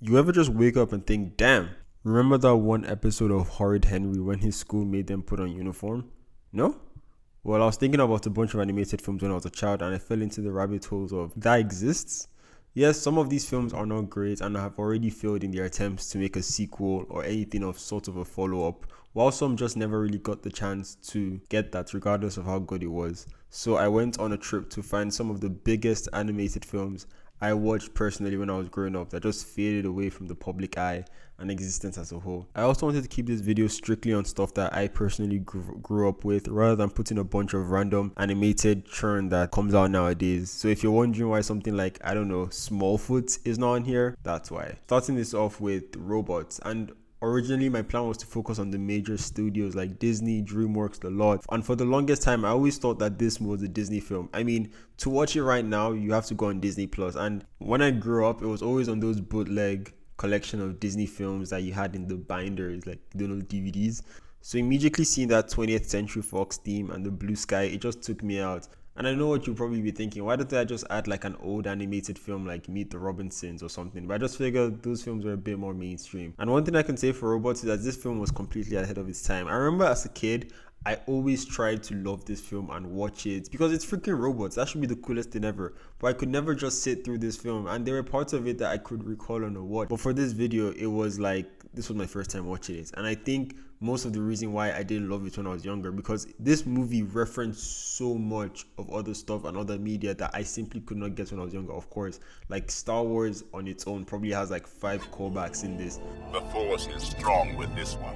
You ever just wake up and think, damn, remember that one episode of Horrid Henry when his school made them put on uniform? No? Well, I was thinking about a bunch of animated films when I was a child and I fell into the rabbit holes of that exists? Yes, some of these films are not great and have already failed in their attempts to make a sequel or anything of sort of a follow-up, while some just never really got the chance to get that regardless of how good it was. So I went on a trip to find some of the biggest animated films I watched personally when I was growing up that just faded away from the public eye and existence as a whole. I also wanted to keep this video strictly on stuff that I personally grew up with rather than putting a bunch of random animated churn that comes out nowadays. So if you're wondering why something like, I don't know, Smallfoot is not on here, that's why. Starting this off with robots, and originally, my plan was to focus on the major studios like Disney, DreamWorks, the lot. And for the longest time, I always thought that this was a Disney film. I mean, to watch it right now, you have to go on Disney Plus. And when I grew up, it was always on those bootleg collection of Disney films that you had in the binders, like, you know, DVDs. So immediately seeing that 20th Century Fox theme and the blue sky, it just took me out. And I know what you'll probably be thinking, why don't I just add like an old animated film like Meet the Robinsons or something? But I just figured those films were a bit more mainstream. And one thing I can say for robots is that this film was completely ahead of its time. I remember as a kid, I always tried to love this film and watch it because it's freaking robots. That should be the coolest thing ever. But I could never just sit through this film, and there were parts of it that I could recall on a watch. But for this video, it was like, this was my first time watching it. And I think most of the reason why I didn't love it when I was younger, because this movie referenced so much of other stuff and other media that I simply could not get when I was younger. Of course, like Star Wars on its own probably has like 5 callbacks in this. The Force is strong with this one.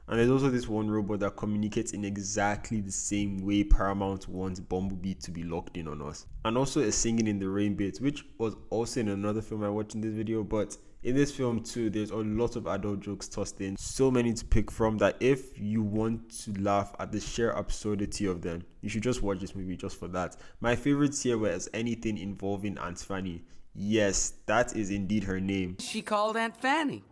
And there's also this one robot that communicates in exactly the same way Paramount wants Bumblebee to be locked in on us. And also a singing in the rain bit, which was also in another film I watched in this video. But in this film too, there's a lot of adult jokes tossed in. So many to pick from that if you want to laugh at the sheer absurdity of them, you should just watch this movie just for that. My favorites here was anything involving Aunt Fanny. Yes, that is indeed her name. She called Aunt Fanny.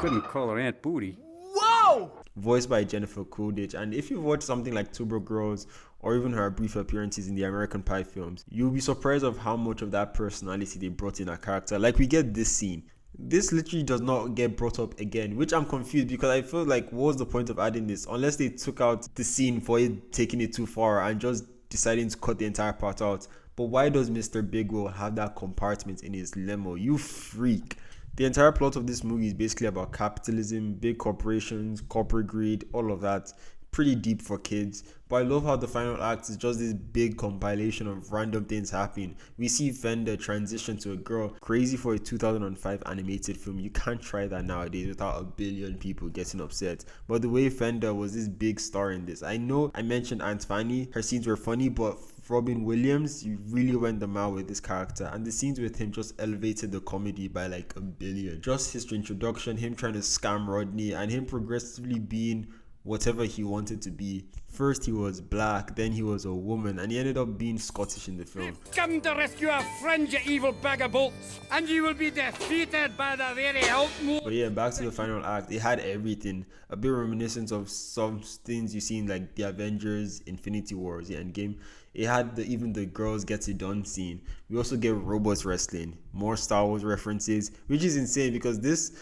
Couldn't call her Aunt Booty. Whoa! Voiced by Jennifer Coolidge. And if you've watched something like Two Broke Girls or even her brief appearances in the American Pie films, you'll be surprised of how much of that personality they brought in her character. Like, we get this scene. This literally does not get brought up again, which I'm confused because I feel like, what was the point of adding this unless they took out the scene for it taking it too far and just deciding to cut the entire part out. But why does Mr. Bigwell have that compartment in his limo? You freak. The entire plot of this movie is basically about capitalism, big corporations, corporate greed, all of that. Pretty deep for kids, but I love how the final act is just this big compilation of random things happening. We see Fender transition to a girl, crazy for a 2005 animated film. You can't try that nowadays without a billion people getting upset. But the way Fender was this big star in this, I know I mentioned Aunt Fanny, her scenes were funny, but Robin Williams, you really went the mile with this character, and the scenes with him just elevated the comedy by like a billion. Just his introduction, him trying to scam Rodney, and him progressively being whatever he wanted to be. First he was black, then he was a woman, and he ended up being Scottish in the film. Come to rescue our friend, you evil bag of bolts, and you will be defeated by the very utmost. But yeah, back to the final act. It had everything. A bit reminiscent of some things you see in like the Avengers, Infinity Wars, the Endgame. It had even the girls gets it done scene. We also get robots wrestling, more Star Wars references, which is insane because this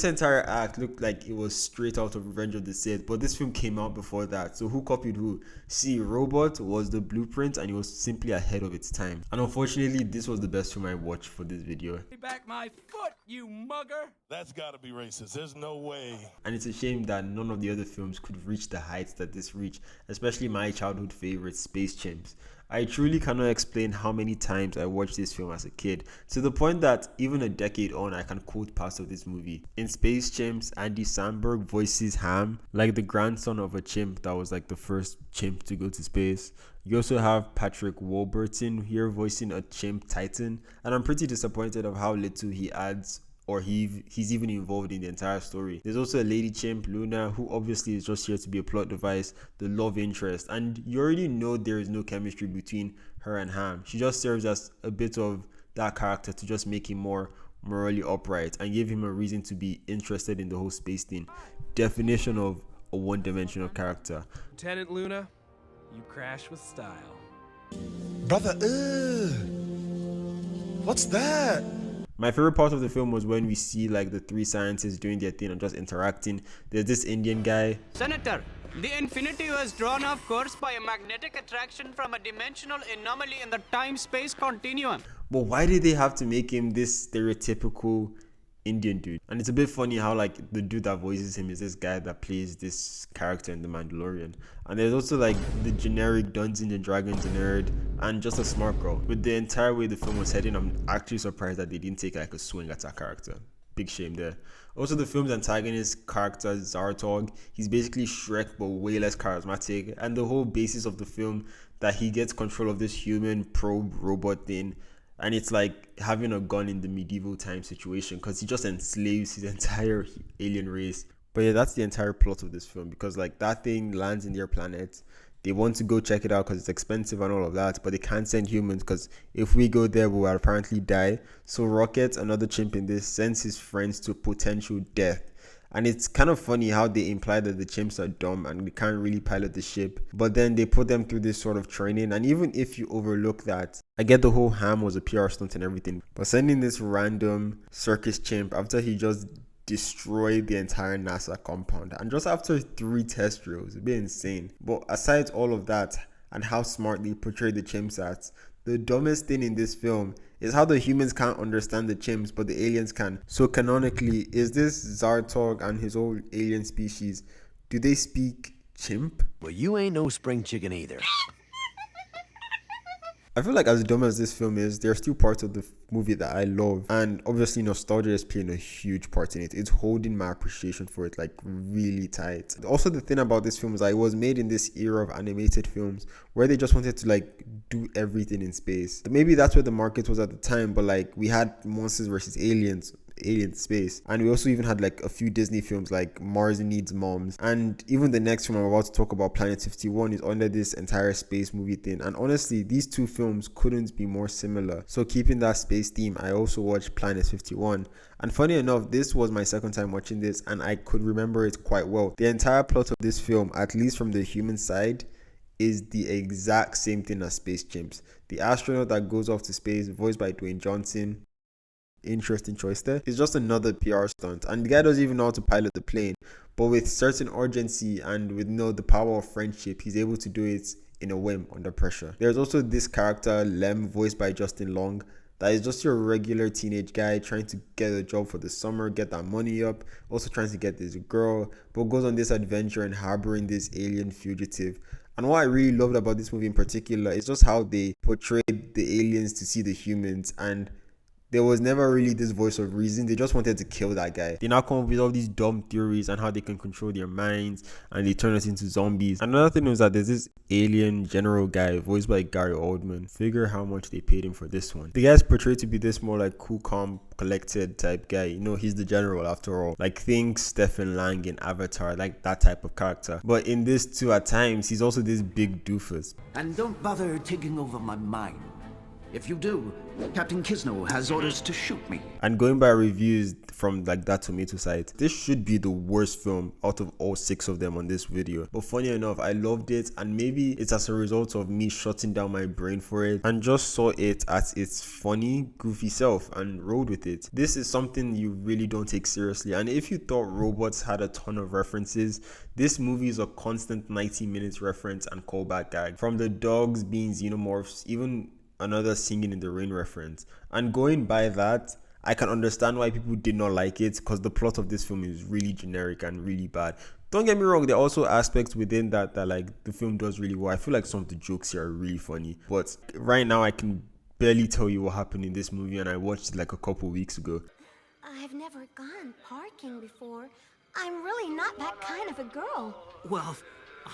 entire act looked like it was straight out of Revenge of the Sith, but this film came out before that. So who copied who? See, Robot was the blueprint and it was simply ahead of its time. And unfortunately, this was the best film I watched for this video. Back my foot, you mugger! That's gotta be racist. There's no way. And it's a shame that none of the other films could reach the heights that this reached, especially my childhood favorite, Space Chimps. I truly cannot explain how many times I watched this film as a kid, to the point that even a decade on, I can quote parts of this movie. In Space Chimps, Andy Samberg voices Ham, like the grandson of a chimp that was like the first chimp to go to space. You also have Patrick Warburton here voicing a chimp titan, and I'm pretty disappointed of how little he adds or he's even involved in the entire story. There's also a lady chimp, Luna, who obviously is just here to be a plot device, the love interest, and you already know there is no chemistry between her and Ham. She just serves as a bit of that character to just make him more morally upright and give him a reason to be interested in the whole space thing. Definition of a one-dimensional character. Lieutenant Luna, you crash with style. Brother, what's that? My favorite part of the film was when we see like the three scientists doing their thing and just interacting. There's this Indian guy. Senator, the infinity was drawn off course by a magnetic attraction from a dimensional anomaly in the time-space continuum. But why did they have to make him this stereotypical Indian dude? And it's a bit funny how like the dude that voices him is this guy that plays this character in The Mandalorian. And there's also like the generic Dungeons and Dragons nerd and just a smart girl. With the entire way the film was heading, I'm actually surprised that they didn't take like a swing at that character. Big shame there. Also, the film's antagonist character, Zartog, he's basically Shrek but way less charismatic. And the whole basis of the film, that he gets control of this human probe robot thing, and it's like having a gun in the medieval time situation because he just enslaves his entire alien race. But yeah, that's the entire plot of this film, because like that thing lands in their planet. They want to go check it out because it's expensive and all of that, but they can't send humans because if we go there, we will apparently die. So Rocket, another chimp in this, sends his friends to potential death. And it's kind of funny how they imply that the chimps are dumb and they can't really pilot the ship, but then they put them through this sort of training. And even if you overlook that, I get the whole Ham was a PR stunt and everything, but sending this random circus chimp after he just destroyed the entire NASA compound and just after 3 test drills, it'd be insane. But aside all of that and how smart they portrayed the chimps at, the dumbest thing in this film is how the humans can't understand the chimps but the aliens can. So canonically, is this Zartog and his whole alien species, do they speak chimp? Well, you ain't no spring chicken either. I feel like as dumb as this film is, there are still parts of the movie that I love, and obviously nostalgia is playing a huge part in it. It's holding my appreciation for it like really tight. Also, the thing about this film is that it was made in this era of animated films where they just wanted to like do everything in space. Maybe that's where the market was at the time, but like we had monsters versus aliens, alien space, and we also even had like a few Disney films like Mars Needs Moms, and even the next film I'm about to talk about, Planet 51, is under this entire space movie thing. And honestly, these two films couldn't be more similar. So keeping that space theme, I also watched Planet 51, and funny enough, this was my second time watching this and I could remember it quite well. The entire plot of this film, at least from the human side, is the exact same thing as Space Chimps. The astronaut that goes off to space, voiced by Dwayne Johnson, interesting choice there, is just another PR stunt, and the guy doesn't even know how to pilot the plane, but with certain urgency and with the power of friendship, he's able to do it in a whim under pressure. There's also this character Lem, voiced by Justin Long, that is just your regular teenage guy trying to get a job for the summer, get that money up, also trying to get this girl, but goes on this adventure and harboring this alien fugitive. And what I really loved about this movie in particular is just how they portrayed the aliens to see the humans, and there was never really this voice of reason. They just wanted to kill that guy. They now come up with all these dumb theories on how they can control their minds, and they turn us into zombies. Another thing was that there's this alien general guy voiced by Gary Oldman. Figure how much they paid him for this one. The guy's portrayed to be this more like cool, calm, collected type guy. You know, he's the general after all. Like think Stephen Lang in Avatar, like that type of character. But in this too, at times, he's also this big doofus. And don't bother taking over my mind. If you do, Captain Kisno has orders to shoot me. And going by reviews from like that tomato site, this should be the worst film out of all 6 of them on this video. But funny enough, I loved it, and maybe it's as a result of me shutting down my brain for it and just saw it as its funny, goofy self and rode with it. This is something you really don't take seriously, and if you thought robots had a ton of references, this movie is a constant 90 minutes reference and callback gag. From the dogs being xenomorphs, even another Singing in the Rain reference. And going by that, I can understand why people did not like it, because the plot of this film is really generic and really bad. Don't get me wrong, there are also aspects within that like the film does really well. I feel like some of the jokes here are really funny, but right now I can barely tell you what happened in this movie, and I watched it like a couple weeks ago. I've never gone parking before. I'm really not that kind of a girl. Well,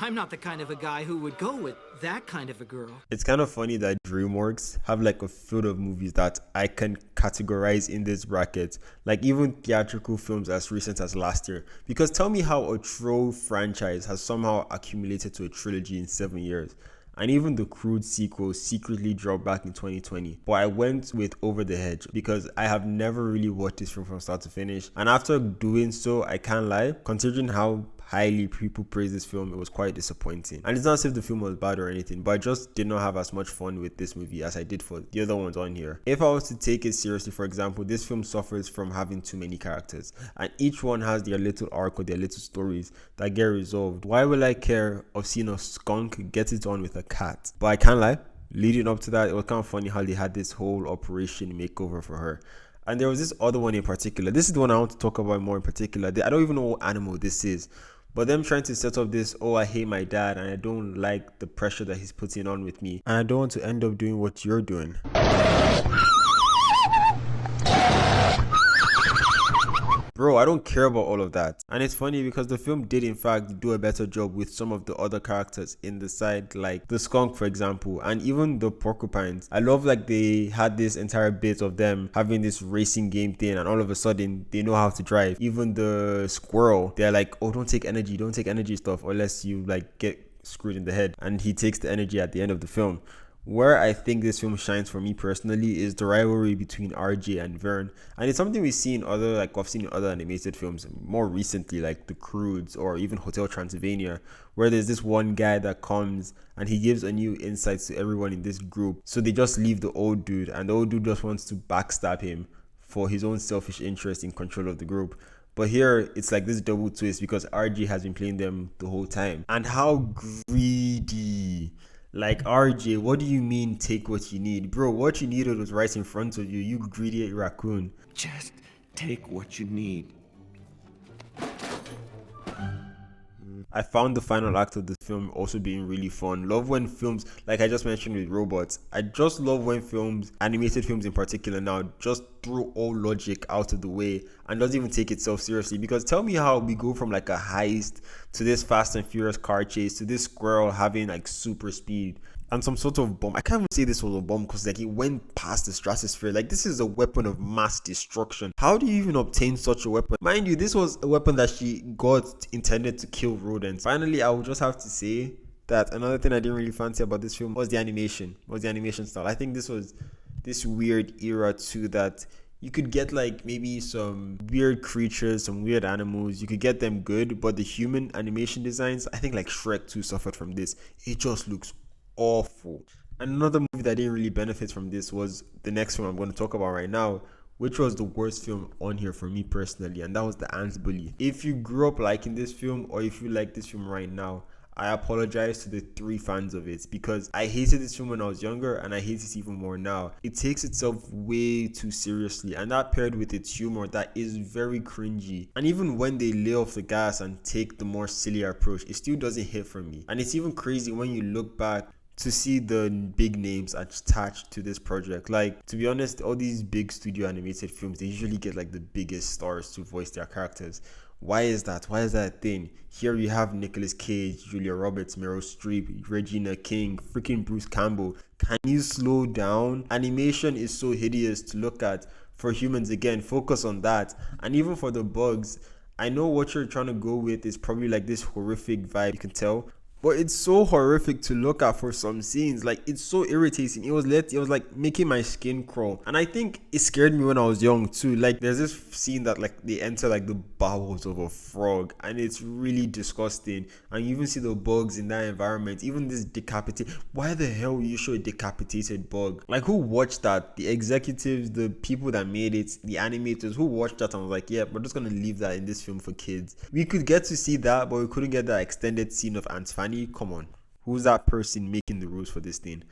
I'm not the kind of a guy who would go with that kind of a girl. It's kind of funny that DreamWorks have like a field of movies that I can categorize in this bracket, like even theatrical films as recent as last year. Because tell me how a troll franchise has somehow accumulated to a trilogy in 7 years. And even the crude sequel secretly dropped back in 2020. But I went with Over the Hedge because I have never really watched this film from start to finish. And after doing so, I can't lie, considering how highly people praise this film, it was quite disappointing. And it's not as if the film was bad or anything, but I just did not have as much fun with this movie as I did for the other ones on here. If I was to take it seriously, for example, this film suffers from having too many characters, and each one has their little arc or their little stories that get resolved. Why will I care of seeing a skunk get it on with a cat? But I can't lie, leading up to that, it was kind of funny how they had this whole operation makeover for her. And there was this other one in particular. This is the one I want to talk about more in particular. I don't even know what animal this is. But them trying to set up this, oh, I hate my dad and I don't like the pressure that he's putting on with me. And I don't want to end up doing what you're doing. Bro, I don't care about all of that. And it's funny because the film did in fact do a better job with some of the other characters in the side, like the skunk for example, and even the porcupines. I love like they had this entire bit of them having this racing game thing, and all of a sudden they know how to drive. Even the squirrel, they're like, oh, don't take energy stuff unless you like get screwed in the head. And he takes the energy at the end of the film. Where I think this film shines for me personally is the rivalry between RJ and Vern, and it's something we see in other, like I've seen in other animated films more recently, like The Croods or even Hotel Transylvania, where there's this one guy that comes and he gives a new insight to everyone in this group. So they just leave the old dude, and the old dude just wants to backstab him for his own selfish interest in control of the group. But here it's like this double twist because RJ has been playing them the whole time. And how greedy. Like, RJ, what do you mean take what you need? Bro, what you needed was right in front of you, you greedy raccoon. Just take what you need. I found the final act of the film also being really fun. Love when films, like I just mentioned with robots, I just love when films, animated films in particular now, just throw all logic out of the way and doesn't even take itself seriously. Because tell me how we go from like a heist to this Fast and Furious car chase to this squirrel having like super speed and some sort of bomb. I can't even say this was a bomb because like it went past the stratosphere. Like, this is a weapon of mass destruction. How do you even obtain such a weapon? Mind you, this was a weapon that she got intended to kill rodents. Finally, I would just have to say that another thing I didn't really fancy about this film was the animation. Style. I think this was this weird era too, that you could get like maybe some weird creatures, some weird animals. You could get them good, but the human animation designs, I think like Shrek 2 suffered from this. It just looks awful. And another movie that didn't really benefit from this was the next film I'm going to talk about right now, which was the worst film on here for me personally, and that was The Ants Bully. If you grew up liking this film, or if you like this film right now, I apologize to the 3 fans of it, because I hated this film when I was younger and I hate it even more now. It takes itself way too seriously, and that paired with its humor that is very cringy. And even when they lay off the gas and take the more silly approach, it still doesn't hit for me. And it's even crazy when you look back to see the big names attached to this project. Like, to be honest, all these big studio animated films, they usually get like the biggest stars to voice their characters. Why is that? Why is that a thing? Here you have Nicolas Cage, Julia Roberts, Meryl Streep, Regina King, freaking Bruce Campbell. Can you slow down? Animation is so hideous to look at. For humans, again, focus on that. And even for the bugs, I know what you're trying to go with is probably like this horrific vibe, you can tell. But it's so horrific to look at for some scenes. Like, it's so irritating. It was like making my skin crawl. And I think it scared me when I was young too. Like, there's this scene that like they enter like the bowels of a frog, and it's really disgusting. And you even see the bugs in that environment. Even this decapitated. Why the hell would you show a decapitated bug? Like, who watched that? The executives, the people that made it, the animators, who watched that and was like, yeah, we're just gonna leave that in this film for kids. We could get to see that, but we couldn't get that extended scene of Aunt Fanny. Come on, who's that person making the rules for this thing?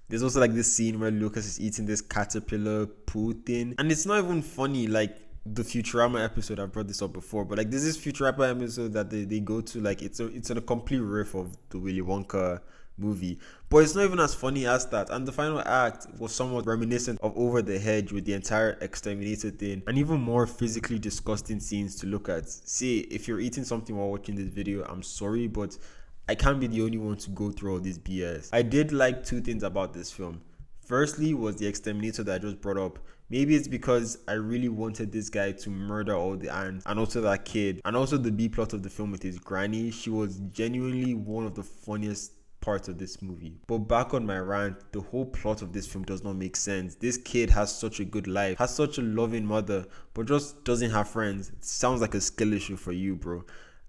There's also like this scene where Lucas is eating this caterpillar poo thing, and it's not even funny. Like the Futurama episode, I've brought this up before, but like there's this Futurama episode that they go to, like it's a complete riff of the Willy Wonka movie, but it's not even as funny as that. And the final act was somewhat reminiscent of Over the Hedge, with the entire exterminator thing and even more physically disgusting scenes to look at. See, if you're eating something while watching this video, I'm sorry, but I can't be the only one to go through all this BS. I did like 2 things about this film. Firstly was the exterminator that I just brought up. Maybe it's because I really wanted this guy to murder all the ants, and also that kid, and also the B plot of the film with his granny. She was genuinely one of the funniest parts of this movie. But back on my rant, the whole plot of this film does not make sense. This kid has such a good life, has such a loving mother, but just doesn't have friends. It sounds like a skill issue for you, bro.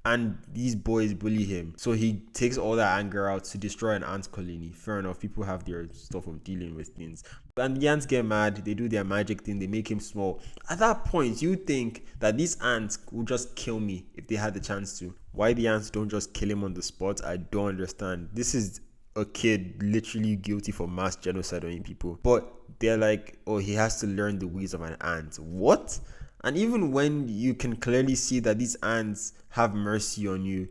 and these boys bully him. So he takes all that anger out to destroy an ant colony. Fair enough, people have their stuff of dealing with things. And the ants get mad, they do their magic thing, they make him small. At that point, you think that these ants would just kill me if they had the chance to. Why the ants don't just kill him on the spot, I don't understand. This is a kid literally guilty for mass genocide on people. But they're like, oh, he has to learn the ways of an ant. What? And even when you can clearly see that these ants have mercy on you,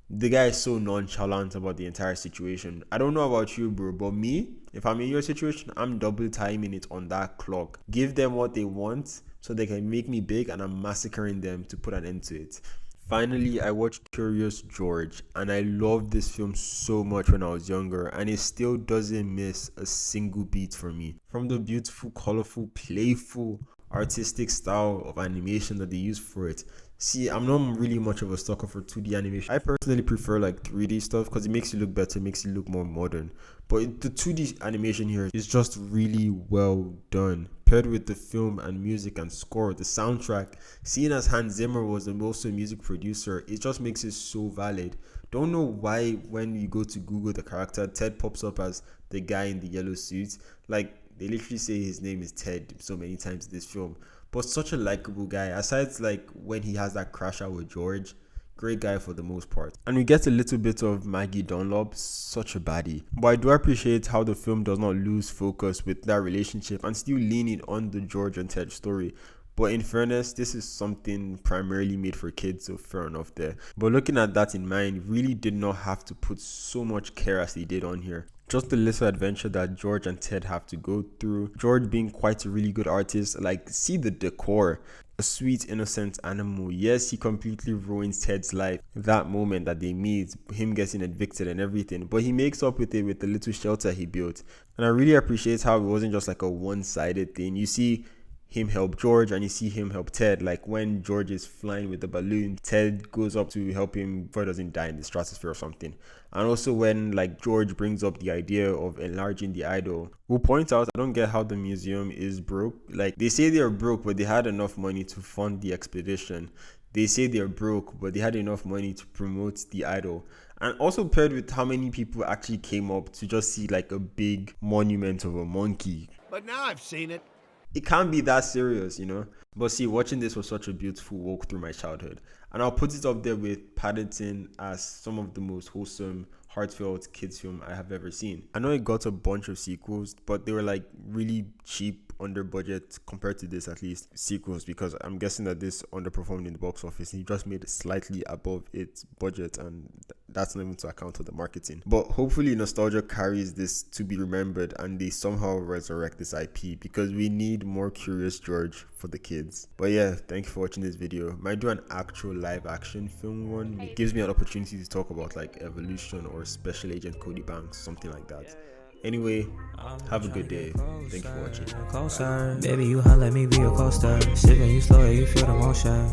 the guy is so nonchalant about the entire situation. I don't know about you, bro, but me, if I'm in your situation, I'm double timing it on that clock. Give them what they want so they can make me big, and I'm massacring them to put an end to it. Finally, I watched Curious George, and I loved this film so much when I was younger, and it still doesn't miss a single beat for me. From the beautiful, colorful, playful, artistic style of animation that they use for it. See, I'm not really much of a sucker for 2D animation. I personally prefer like 3D stuff because it makes you look better, makes you look more modern. But the 2D animation here is just really well done. Paired with the film and music and score, the soundtrack, seeing as Hans Zimmer was also a music producer, it just makes it so valid. Don't know why when you go to Google the character, Ted pops up as the guy in the yellow suit. Like, they literally say his name is Ted so many times in this film. But such a likable guy, aside like when he has that crash out with George. Great guy for the most part. And we get a little bit of Maggie Dunlop, such a baddie. But I do appreciate how the film does not lose focus with that relationship and still leaning on the George and Ted story. But in fairness, this is something primarily made for kids, so fair enough there. But looking at that in mind, really did not have to put so much care as they did on here. Just the little adventure that George and Ted have to go through. George being quite a really good artist, like see the decor. A sweet, innocent animal. Yes, he completely ruins Ted's life. That moment that they meet, him getting evicted and everything. But he makes up with it with the little shelter he built. And I really appreciate how it wasn't just like a one-sided thing. You see him help George and you see him help Ted. Like when George is flying with the balloon, Ted goes up to help him before he doesn't die in the stratosphere or something. And also when like George brings up the idea of enlarging the idol, we'll point out, I don't get how the museum is broke. Like they say they're broke, but they had enough money to fund the expedition. They say they're broke, but they had enough money to promote the idol. And also paired with how many people actually came up to just see like a big monument of a monkey. But now I've seen it. It can't be that serious, you know. But see, watching this was such a beautiful walk through my childhood. And I'll put it up there with Paddington as some of the most wholesome, heartfelt kids film I have ever seen. I know it got a bunch of sequels, but they were like really cheap, under budget compared to this, at least sequels, because I'm guessing that this underperformed in the box office. He just made it slightly above its budget, and that's not even to account of the marketing. But hopefully nostalgia carries this to be remembered and they somehow resurrect this IP, because we need more Curious George for the kids. But yeah, thank you for watching this video. Might do an actual live action film one. It gives me an opportunity to talk about like Evolution or Special Agent Cody Banks, something like that. Anyway, have a good day. Thank you for watching. Closer, baby, you holla, let me be your coaster. Sipping you slow, you feel the motion.